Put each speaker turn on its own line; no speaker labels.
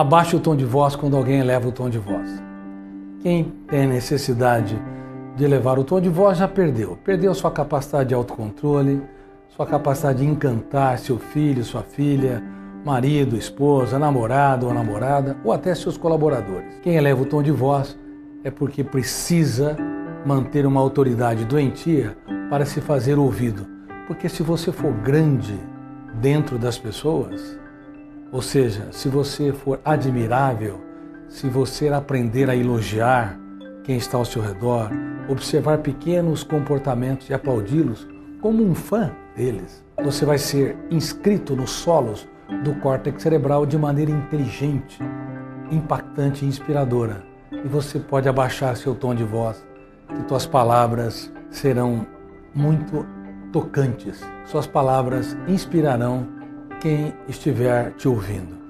abaixe o tom de voz quando alguém eleva o tom de voz. Quem tem necessidade de elevar o tom de voz já perdeu. Perdeu sua capacidade de autocontrole, sua capacidade de encantar seu filho, sua filha, marido, esposa, namorado ou namorada, ou até seus colaboradores. Quem eleva o tom de voz é porque precisa manter uma autoridade doentia para se fazer ouvido. Porque se você for grande dentro das pessoas, ou seja, se você for admirável, se você aprender a elogiar quem está ao seu redor, observar pequenos comportamentos e aplaudi-los como um fã deles, você vai ser inscrito nos solos do córtex cerebral de maneira inteligente, impactante e inspiradora. E você pode abaixar seu tom de voz, que suas palavras serão muito tocantes. Suas palavras inspirarão quem estiver te ouvindo.